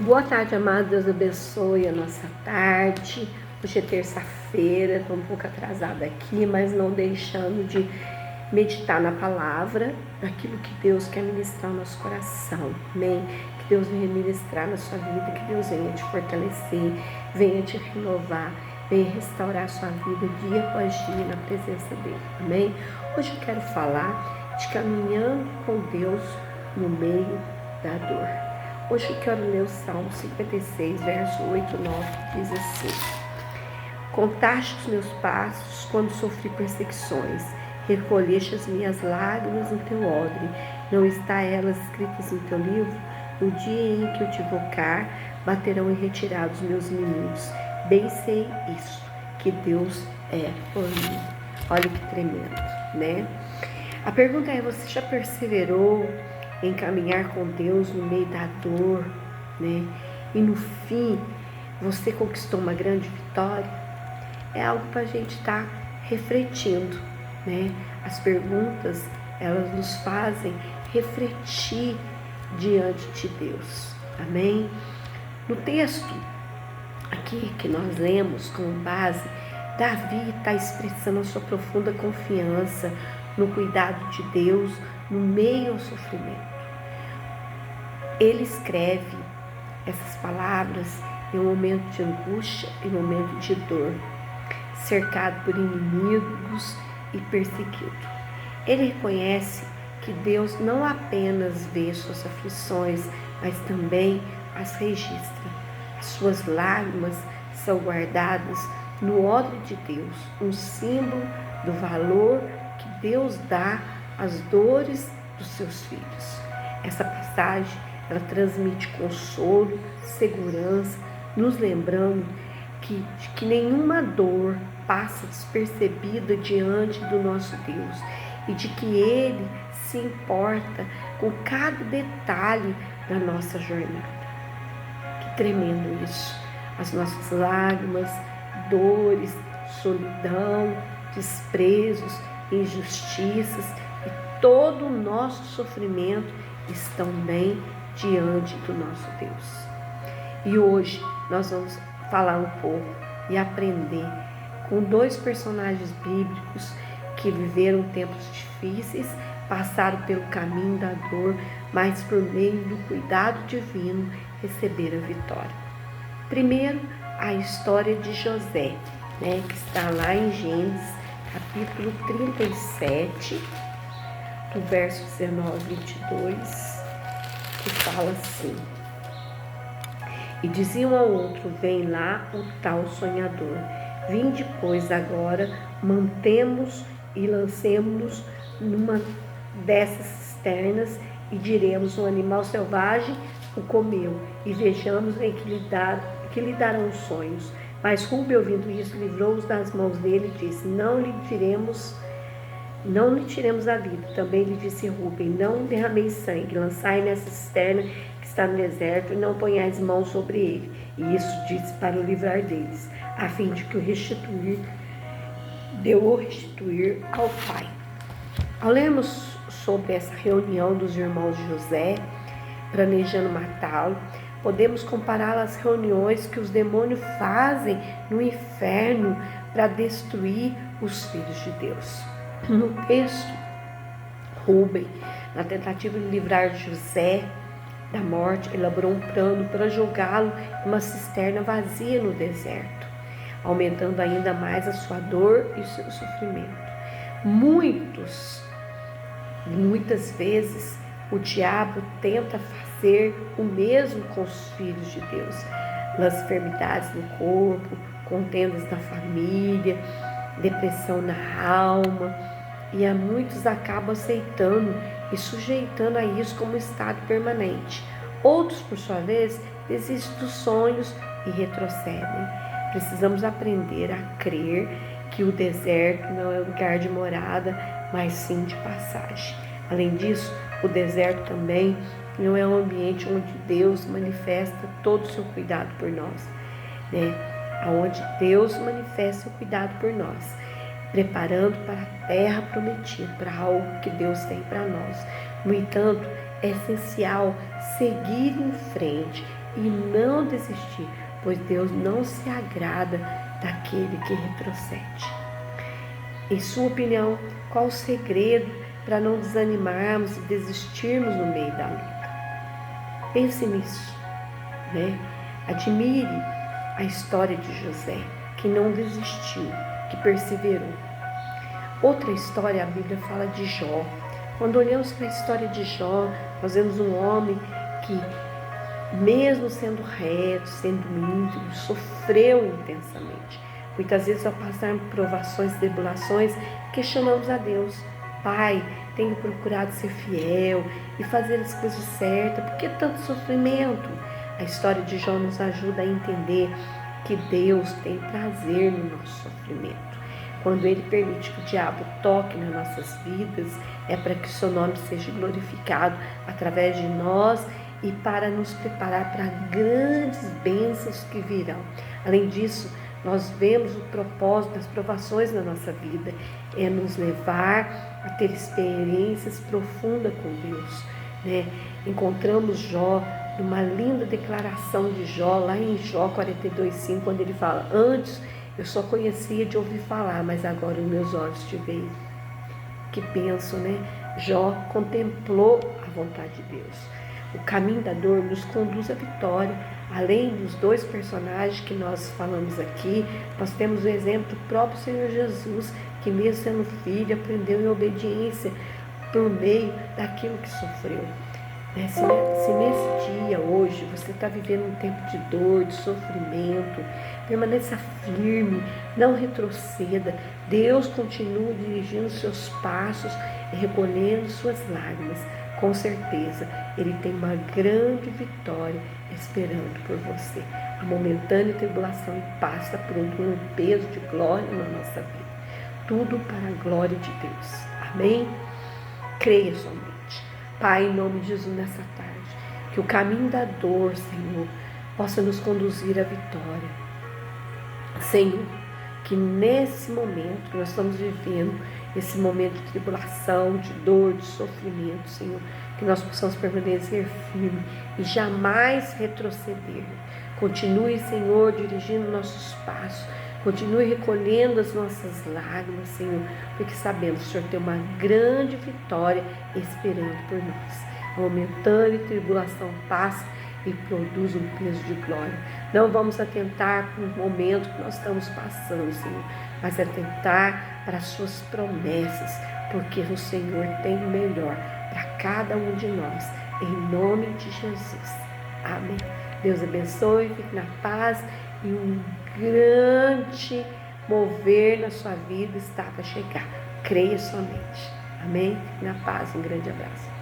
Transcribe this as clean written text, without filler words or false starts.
Boa tarde, amados. Deus abençoe a nossa tarde. Hoje é terça-feira, estou um pouco atrasada aqui, mas não deixando de meditar na palavra, daquilo que Deus quer ministrar no nosso coração. Amém? Que Deus venha ministrar na sua vida, que Deus venha te fortalecer, venha te renovar, venha restaurar a sua vida dia após dia na presença dele. Amém? Hoje eu quero falar de caminhando com Deus no meio da dor. Hoje eu quero ler o Salmo 56, verso 8 e 9, que diz assim: Contaste os meus passos quando sofri perseguições, recolheste as minhas lágrimas no teu odre, não está elas escritas no teu livro? No dia em que eu te invocar, baterão em retirada os meus inimigos. Bem sei isso, que Deus é por mim. Olha que tremendo, né? A pergunta é: você já perseverou em caminhar com Deus no meio da dor, né? E no fim, você conquistou uma grande vitória? É algo para a gente estar refletindo, né? As perguntas, elas nos fazem refletir diante de Deus. Amém? No texto aqui que nós lemos como base, Davi está expressando a sua profunda confiança no cuidado de Deus no meio ao sofrimento. Ele escreve essas palavras em um momento de angústia, em um momento de dor, cercado por inimigos e perseguido. Ele reconhece que Deus não apenas vê suas aflições, mas também as registra. As suas lágrimas são guardadas no odre de Deus, um símbolo do valor que Deus dá às dores dos seus filhos. Essa passagem, ela transmite consolo, segurança, nos lembrando que nenhuma dor passa despercebida diante do nosso Deus e de que Ele se importa com cada detalhe da nossa jornada. Que tremendo isso! As nossas lágrimas, dores, solidão, desprezos, injustiças e todo o nosso sofrimento estão bem diante do nosso Deus. E hoje nós vamos falar um pouco e aprender com dois personagens bíblicos que viveram tempos difíceis, passaram pelo caminho da dor, mas por meio do cuidado divino receberam a vitória. Primeiro, a história de José, né, que está lá em Gênesis, capítulo 37, do verso 19 a 22, que fala assim: E diziam um ao outro: vem lá o tal sonhador. Vinde, pois, agora, mantemos e lancemos-nos numa dessas cisternas e diremos: um animal selvagem o comeu, e vejamos em que lhe darão sonhos. Mas Rúben, ouvindo isso, livrou-os das mãos dele e disse: não lhe tiremos a vida. Também lhe disse Rúben: não derrameis sangue, lançai nessa cisterna que está no deserto, e não ponhais mãos sobre ele. E isso disse para o livrar deles, a fim de que o restituir ao pai. Ao lermos sobre essa reunião dos irmãos de José, planejando matá-lo, podemos compará-la às reuniões que os demônios fazem no inferno para destruir os filhos de Deus. No texto, Rúben, na tentativa de livrar José da morte, elaborou um plano para jogá-lo em uma cisterna vazia no deserto, aumentando ainda mais a sua dor e o seu sofrimento. Muitas vezes, o diabo tenta fazer o mesmo com os filhos de Deus. Nas enfermidades no corpo, contendas na família, depressão na alma, e a muitos acabam aceitando e sujeitando a isso como estado permanente. Outros, por sua vez, desistem dos sonhos e retrocedem. Precisamos aprender a crer que o deserto não é lugar de morada, mas sim de passagem. Além disso, o deserto também não é um ambiente onde Deus manifesta todo o seu cuidado por nós, né? Onde Deus manifesta o cuidado por nós, preparando para a terra prometida, para algo que Deus tem para nós. No entanto, é essencial seguir em frente e não desistir, pois Deus não se agrada daquele que retrocede. Em sua opinião, qual o segredo para não desanimarmos e desistirmos no meio da luta? Pense nisso, né? Admire a história de José, que não desistiu, que perseverou. Outra história, a Bíblia fala de Jó. Quando olhamos para a história de Jó, nós vemos um homem que, mesmo sendo reto, sendo íntegro, sofreu intensamente. Muitas vezes, ao passar por provações e tribulações, questionamos a Deus. Pai, tenho procurado ser fiel e fazer as coisas certas. Por que tanto sofrimento? A história de Jó nos ajuda a entender que Deus tem prazer no nosso sofrimento. Quando Ele permite que o diabo toque nas nossas vidas, é para que o seu nome seja glorificado através de nós e para nos preparar para grandes bênçãos que virão. Além disso, nós vemos o propósito das provações na nossa vida, é nos levar a ter experiências profundas com Deus, né? Encontramos Jó numa linda declaração de Jó, lá em Jó 42:5, quando ele fala: antes eu só conhecia de ouvir falar, mas agora os meus olhos te veem. Que penso, né? Jó contemplou a vontade de Deus. O caminho da dor nos conduz à vitória. Além dos dois personagens que nós falamos aqui, nós temos o exemplo do próprio Senhor Jesus, que mesmo sendo filho, aprendeu em obediência por meio daquilo que sofreu. Se nesse dia, hoje, você está vivendo um tempo de dor, de sofrimento, permaneça firme, não retroceda. Deus continua dirigindo seus passos e recolhendo suas lágrimas. Com certeza, Ele tem uma grande vitória esperando por você. A momentânea tribulação passa por um peso de glória na nossa vida. Tudo para a glória de Deus. Amém? Creia somente. Pai, em nome de Jesus, nessa tarde, que o caminho da dor, Senhor, possa nos conduzir à vitória. Senhor, que nesse momento que nós estamos vivendo, esse momento de tribulação, de dor, de sofrimento, Senhor, que nós possamos permanecer firmes e jamais retroceder. Continue, Senhor, dirigindo nossos passos. Continue recolhendo as nossas lágrimas, Senhor, porque sabemos que o Senhor tem uma grande vitória esperando por nós. A momentânea tribulação passa e produz um peso de glória. Não vamos atentar para o momento que nós estamos passando, Senhor, mas atentar para as suas promessas, porque o Senhor tem o melhor para cada um de nós, em nome de Jesus. Amém. Deus abençoe, fique na paz e um grande mover na sua vida está para chegar. Creia somente. Amém? Fique na paz, um grande abraço.